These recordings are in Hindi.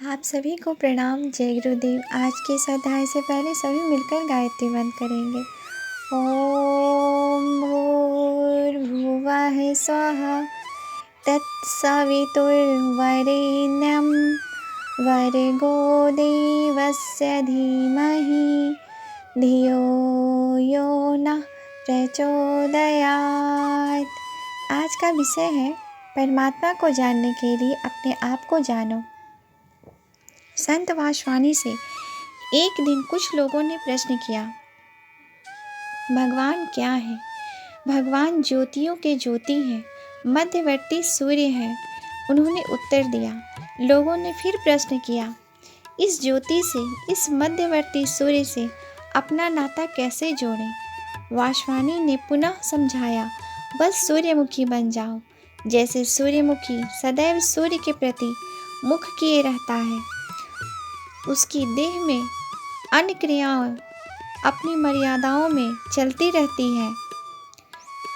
आप सभी को प्रणाम। जय गुरुदेव। आज के इस अध्याय से पहले सभी मिलकर गायत्री मंत्र करेंगे। ओम भूर्भुवः स्वः तत्सवितुर्वरेण्यं भर्गो देवस्य धीमहि धियो यो नः प्रचोदयात्। आज का विषय है परमात्मा को जानने के लिए अपने आप को जानो। संत वासवानी से एक दिन कुछ लोगों ने प्रश्न किया, भगवान क्या है? भगवान ज्योतियों के ज्योति हैं, मध्यवर्ती सूर्य हैं। उन्होंने उत्तर दिया। लोगों ने फिर प्रश्न किया, इस ज्योति से, इस मध्यवर्ती सूर्य से अपना नाता कैसे जोड़ें? वासवानी ने पुनः समझाया, बस सूर्यमुखी बन जाओ। जैसे सूर्यमुखी सदैव सूर्य के प्रति मुख किए रहता है, उसकी देह में अन्य क्रियाएं अपनी मर्यादाओं में चलती रहती हैं।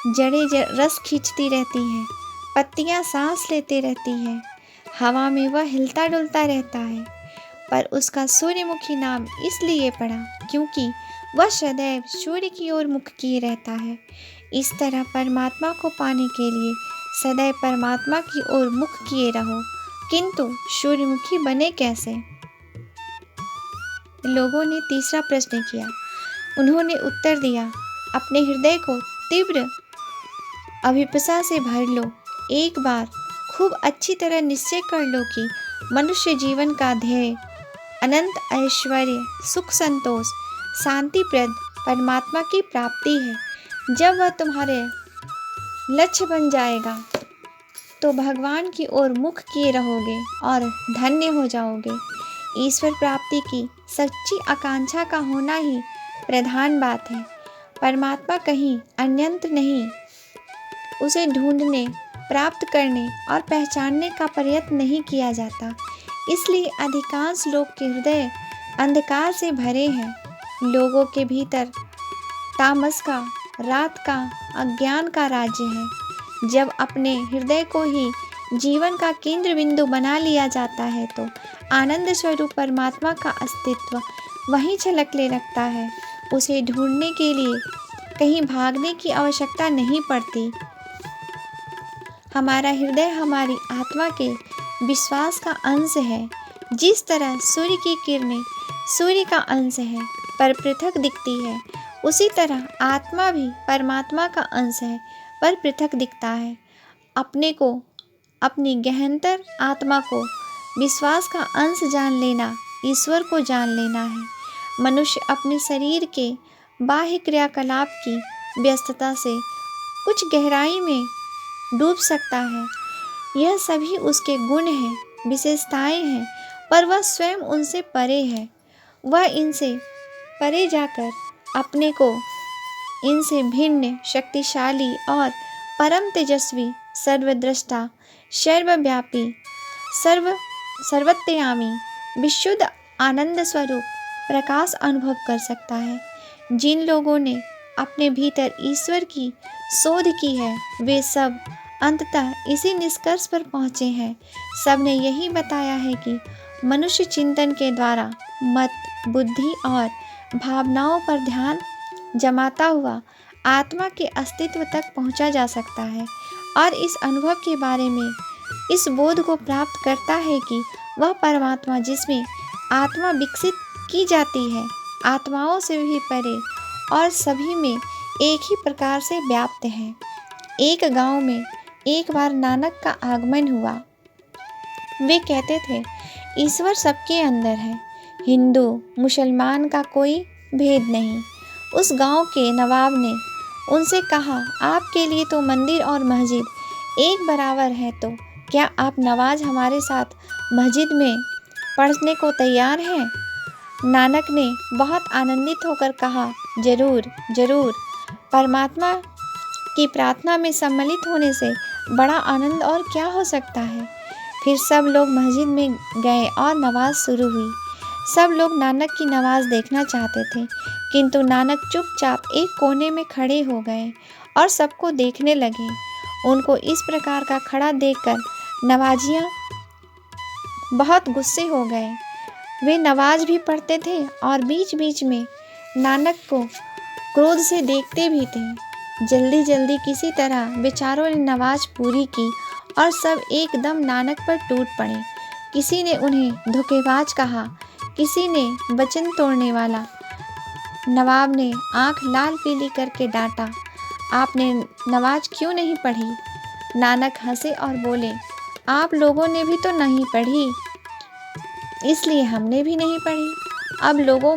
जड़ें रस खींचती रहती हैं, पत्तियां सांस लेते रहती हैं, हवा में वह हिलता डुलता रहता है। पर उसका सूर्यमुखी नाम इसलिए पड़ा क्योंकि वह सदैव सूर्य की ओर मुख किए रहता है। इस तरह परमात्मा को पाने के लिए सदैव परमात्मा की ओर मुख किए रहो। किंतु सूर्यमुखी बने कैसे? लोगों ने तीसरा प्रश्न किया। उन्होंने उत्तर दिया, अपने हृदय को तीव्र अभिप्सा से भर लो। एक बार खूब अच्छी तरह निश्चय कर लो कि मनुष्य जीवन का ध्येय अनंत ऐश्वर्य, सुख, संतोष, शांतिप्रद परमात्मा की प्राप्ति है। जब वह तुम्हारे लक्ष्य बन जाएगा तो भगवान की ओर मुख किए रहोगे और धन्य हो जाओगे। ईश्वर प्राप्ति की सच्ची आकांक्षा का होना ही प्रधान बात है। परमात्मा कहीं अन्यत्र नहीं। उसे ढूंढने, प्राप्त करने और पहचानने का प्रयत्न नहीं किया जाता। इसलिए अधिकांश लोग के हृदय अंधकार से भरे हैं। लोगों के भीतर तामस का, रात का, अज्ञान का राज्य है। जब अपने हृदय को ही जीवन का केंद्र बिंदु बना लिया जाता है तो आनंद स्वरूप परमात्मा का अस्तित्व वहीं झलकने लगता है। उसे ढूंढने के लिए कहीं भागने की आवश्यकता नहीं पड़ती। हमारा हृदय हमारी आत्मा के विश्वास का अंश है। जिस तरह सूर्य की किरणें सूर्य का अंश है पर पृथक दिखती है, उसी तरह आत्मा भी परमात्मा का अंश है पर पृथक दिखता है। अपने को, अपनी गहनतर आत्मा को, विश्वास का अंश जान लेना ईश्वर को जान लेना है। मनुष्य अपने शरीर के बाह्य क्रियाकलाप की व्यस्तता से कुछ गहराई में डूब सकता है। यह सभी उसके गुण हैं, विशेषताएं हैं, पर वह स्वयं उनसे परे है। वह इनसे परे जाकर अपने को इनसे भिन्न, शक्तिशाली और परम तेजस्वी, सर्वद्रष्टा, सर्वव्यापी, सर्वत्यामी, विशुद्ध आनंद स्वरूप प्रकाश अनुभव कर सकता है। जिन लोगों ने अपने भीतर ईश्वर की शोध की है, वे सब अंततः इसी निष्कर्ष पर पहुँचे हैं। सब ने यही बताया है कि मनुष्य चिंतन के द्वारा मत, बुद्धि और भावनाओं पर ध्यान जमाता हुआ आत्मा के अस्तित्व तक पहुँचा जा सकता है और इस अनुभव के बारे में इस बोध को प्राप्त करता है कि वह परमात्मा जिसमें आत्मा विकसित की जाती है, आत्माओं से भी परे और सभी में एक ही प्रकार से व्याप्त है। एक गांव में एक बार नानक का आगमन हुआ। वे कहते थे, ईश्वर सबके अंदर है, हिंदू मुसलमान का कोई भेद नहीं। उस गांव के नवाब ने उनसे कहा, आपके लिए तो मंदिर और मस्जिद एक बराबर है, तो क्या आप नवाज हमारे साथ मस्जिद में पढ़ने को तैयार हैं? नानक ने बहुत आनंदित होकर कहा, जरूर जरूर। परमात्मा की प्रार्थना में सम्मिलित होने से बड़ा आनंद और क्या हो सकता है। फिर सब लोग मस्जिद में गए और नमाज शुरू हुई। सब लोग नानक की नमाज देखना चाहते थे, किंतु नानक चुपचाप एक कोने में खड़े हो गए और सबको देखने लगे। उनको इस प्रकार का खड़ा देखकर नवाजियाँ बहुत गुस्से हो गए। वे नमाज भी पढ़ते थे और बीच बीच में नानक को क्रोध से देखते भी थे। जल्दी जल्दी किसी तरह बेचारों ने नमाज पूरी की और सब एकदम नानक पर टूट पड़े। किसी ने उन्हें धोखेबाज कहा, किसी ने वचन तोड़ने वाला। नवाब ने आंख लाल पीली करके डांटा, आपने नमाज क्यों नहीं पढ़ी? नानक हंसे और बोले, आप लोगों ने भी तो नहीं पढ़ी, इसलिए हमने भी नहीं पढ़ी। अब आप लोगों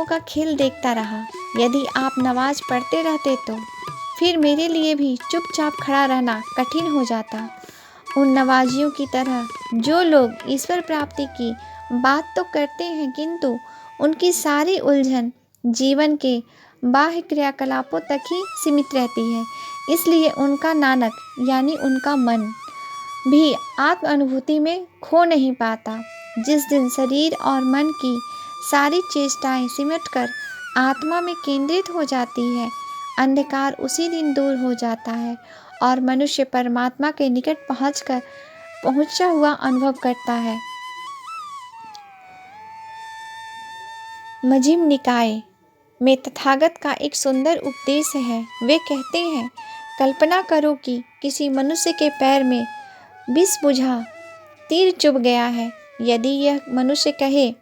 का खेल देखता रहा। यदि आप नमाज पढ़ते रहते तो फिर मेरे लिए भी चुपचाप खड़ा रहना कठिन हो जाता। उन नवाजियों की तरह जो लोग ईश्वर प्राप्ति की बात तो करते हैं, किंतु उनकी सारी उलझन जीवन के बाह्य क्रियाकलापों तक ही सीमित रहती है। इसलिए उनका नानक यानी उनका मन भी आत्म अनुभूति में खो नहीं पाता। जिस दिन शरीर और मन की सारी चेष्टाएं सिमटकर आत्मा में केंद्रित हो जाती है, अंधकार उसी दिन दूर हो जाता है और मनुष्य परमात्मा के निकट पहुंचा हुआ अनुभव करता है। मध्यम निकाय में तथागत का एक सुंदर उपदेश है। वे कहते हैं, कल्पना करो कि किसी मनुष्य के पैर में विष बुझा तीर चुभ गया है। यदि यह मनुष्य कहे,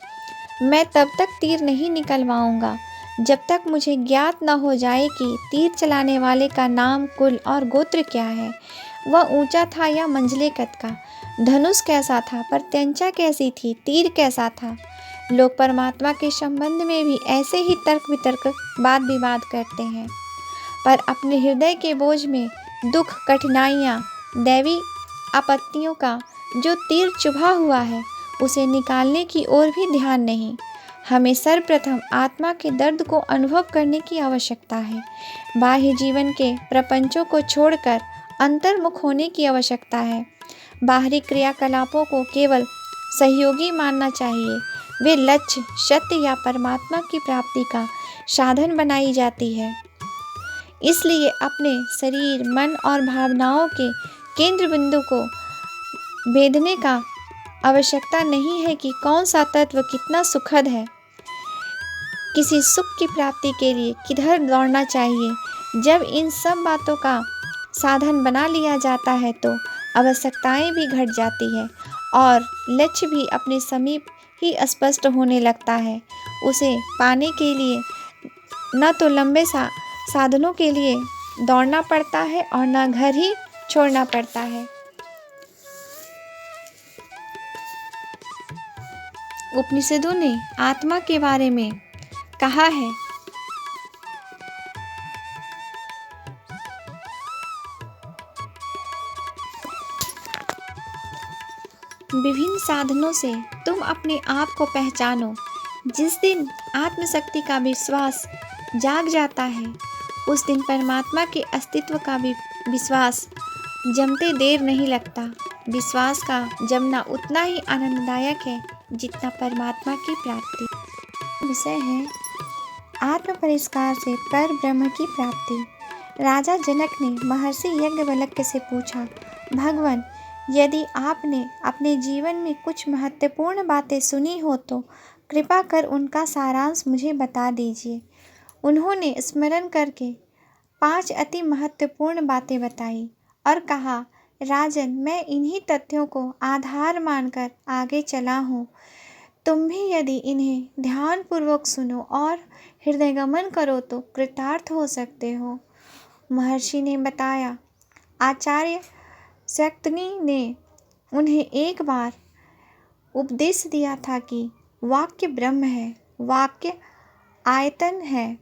मैं तब तक तीर नहीं निकलवाऊंगा जब तक मुझे ज्ञात न हो जाए कि तीर चलाने वाले का नाम, कुल और गोत्र क्या है, वह ऊंचा था या मंझले कद का, धनुष कैसा था, प्रत्यंचा कैसी थी, तीर कैसा था। लोग परमात्मा के संबंध में भी ऐसे ही तर्क वितर्क वाद विवाद करते हैं, पर अपने हृदय के बोझ में दुख, कठिनाइयाँ, दैवी आपत्तियों का जो तीर चुभा हुआ है, उसे निकालने की ओर भी ध्यान नहीं। हमें सर्वप्रथम आत्मा के दर्द को अनुभव करने की आवश्यकता है। बाह्य जीवन के प्रपंचों को छोड़कर अंतर्मुख होने की आवश्यकता है। बाहरी क्रियाकलापों को केवल सहयोगी मानना चाहिए। वे लक्ष्य, सत्य या परमात्मा की प्राप्ति का साधन बनाई जाती है। इसलिए अपने शरीर, मन और भावनाओं के केंद्र बिंदु को भेदने का आवश्यकता नहीं है कि कौन सा तत्व कितना सुखद है, किसी सुख की प्राप्ति के लिए किधर दौड़ना चाहिए। जब इन सब बातों का साधन बना लिया जाता है तो आवश्यकताएं भी घट जाती है और लक्ष्य भी अपने समीप ही स्पष्ट होने लगता है। उसे पाने के लिए न तो लंबे साधनों के लिए दौड़ना पड़ता है और न घर ही छोड़ना पड़ता है। उपनिषदों ने आत्मा के बारे में कहा है, विभिन्न साधनों से तुम अपने आप को पहचानो। जिस दिन आत्मशक्ति का विश्वास जाग जाता है, उस दिन परमात्मा के अस्तित्व का भी विश्वास जमते देर नहीं लगता। विश्वास का जमना उतना ही आनंददायक है जितना परमात्मा की प्राप्ति। विषय है आत्म परिष्कार से पर ब्रह्म की प्राप्ति। राजा जनक ने महर्षि याज्ञवल्क्य से पूछा, भगवान, यदि आपने अपने जीवन में कुछ महत्वपूर्ण बातें सुनी हो तो कृपा कर उनका सारांश मुझे बता दीजिए। उन्होंने स्मरण करके 5 अति महत्वपूर्ण बातें बताई और कहा, राजन, मैं इन्हीं तथ्यों को आधार मानकर आगे चला हूँ। तुम भी यदि इन्हें ध्यानपूर्वक सुनो और हृदयगमन करो तो कृतार्थ हो सकते हो। महर्षि ने बताया, आचार्य शक्तनी ने उन्हें एक बार उपदेश दिया था कि वाक्य ब्रह्म है, वाक्य आयतन है,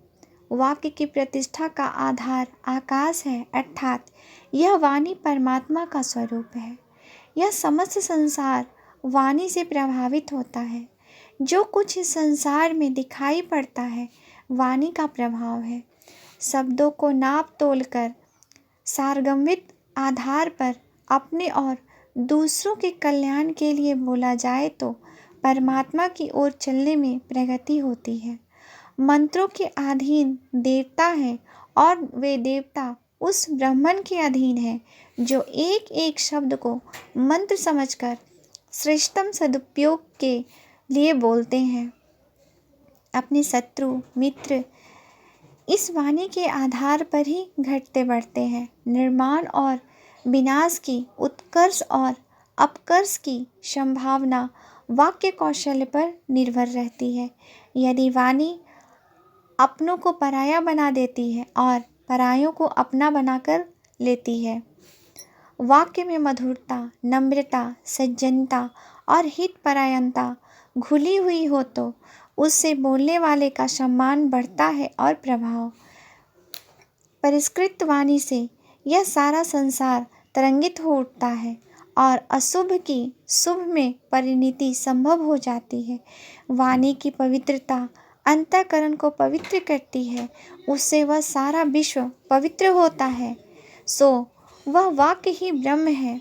वाक्य की प्रतिष्ठा का आधार आकाश है, अर्थात यह वाणी परमात्मा का स्वरूप है। यह समस्त संसार वाणी से प्रभावित होता है। जो कुछ इस संसार में दिखाई पड़ता है, वाणी का प्रभाव है। शब्दों को नाप तोल कर सारगम्यत आधार पर अपने और दूसरों के कल्याण के लिए बोला जाए तो परमात्मा की ओर चलने में प्रगति होती है। मंत्रों के अधीन देवता हैं और वे देवता उस ब्राह्मण के अधीन है जो एक एक शब्द को मंत्र समझकर श्रेष्ठतम सदुपयोग के लिए बोलते हैं। अपने शत्रु मित्र इस वाणी के आधार पर ही घटते बढ़ते हैं। निर्माण और विनाश की, उत्कर्ष और अपकर्ष की संभावना वाक्य कौशल्य पर निर्भर रहती है। यदि वाणी अपनों को पराया बना देती है और परायों को अपना बनाकर लेती है, वाक्य में मधुरता, नम्रता, सज्जनता और हितपरायणता घुली हुई हो तो उससे बोलने वाले का सम्मान बढ़ता है और प्रभाव। परिष्कृत वाणी से यह सारा संसार तरंगित हो उठता है और अशुभ की शुभ में परिणति संभव हो जाती है। वाणी की पवित्रता अंतःकरण को पवित्र करती है, उससे वह सारा विश्व पवित्र होता है। सो वह वाक्य ही ब्रह्म है।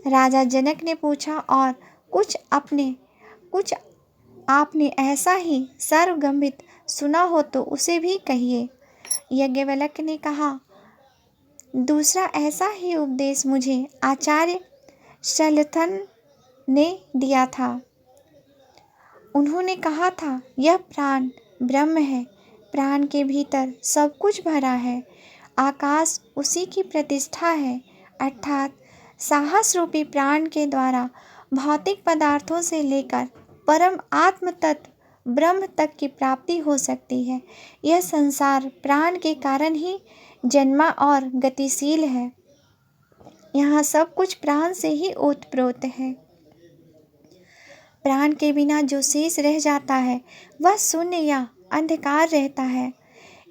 राजा जनक ने पूछा, और कुछ आपने ऐसा ही सर्वगम्भित सुना हो तो उसे भी कहिए। याज्ञवल्क्य ने कहा, दूसरा ऐसा ही उपदेश मुझे आचार्य शल्यथन ने दिया था। उन्होंने कहा था, यह प्राण ब्रह्म है, प्राण के भीतर सब कुछ भरा है, आकाश उसी की प्रतिष्ठा है, अर्थात साहस रूपी प्राण के द्वारा भौतिक पदार्थों से लेकर परम आत्म तत्व ब्रह्म तक की प्राप्ति हो सकती है। यह संसार प्राण के कारण ही जन्मा और गतिशील है। यहाँ सब कुछ प्राण से ही ओतप्रोत है। प्राण के बिना जो शेष रह जाता है वह शून्य या अंधकार रहता है।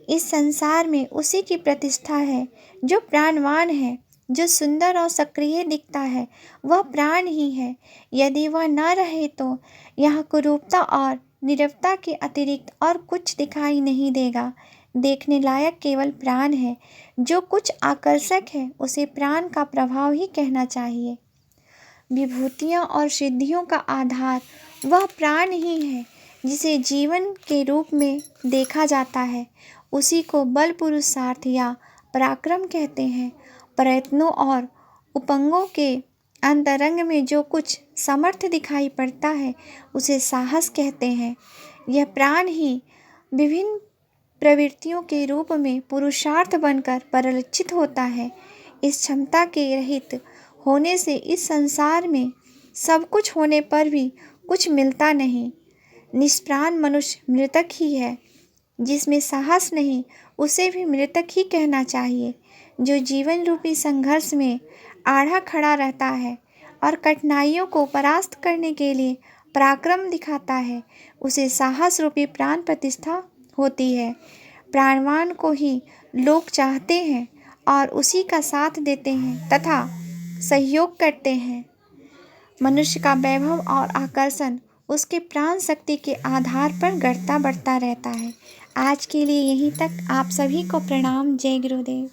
इस संसार में उसी की प्रतिष्ठा है जो प्राणवान है। जो सुंदर और सक्रिय दिखता है वह प्राण ही है। यदि वह न रहे तो यहाँ कुरूपता और नीरवता के अतिरिक्त और कुछ दिखाई नहीं देगा। देखने लायक केवल प्राण है। जो कुछ आकर्षक है उसे प्राण का प्रभाव ही कहना चाहिए। विभूतियों और सिद्धियों का आधार वह प्राण ही है जिसे जीवन के रूप में देखा जाता है। उसी को बल, पुरुषार्थ या पराक्रम कहते हैं। प्रयत्नों और उपंगों के अंतरंग में जो कुछ समर्थ दिखाई पड़ता है उसे साहस कहते हैं। यह प्राण ही विभिन्न प्रवृत्तियों के रूप में पुरुषार्थ बनकर परिलक्षित होता है। इस क्षमता के रहित होने से इस संसार में सब कुछ होने पर भी कुछ मिलता नहीं। निष्प्राण मनुष्य मृतक ही है। जिसमें साहस नहीं उसे भी मृतक ही कहना चाहिए। जो जीवन रूपी संघर्ष में आड़ा खड़ा रहता है और कठिनाइयों को परास्त करने के लिए पराक्रम दिखाता है उसे साहस रूपी प्राण प्रतिष्ठा होती है। प्राणवान को ही लोग चाहते हैं और उसी का साथ देते हैं तथा सहयोग करते हैं। मनुष्य का वैभव और आकर्षण उसके प्राण शक्ति के आधार पर बढ़ता रहता है। आज के लिए यहीं तक। आप सभी को प्रणाम। जय गुरुदेव।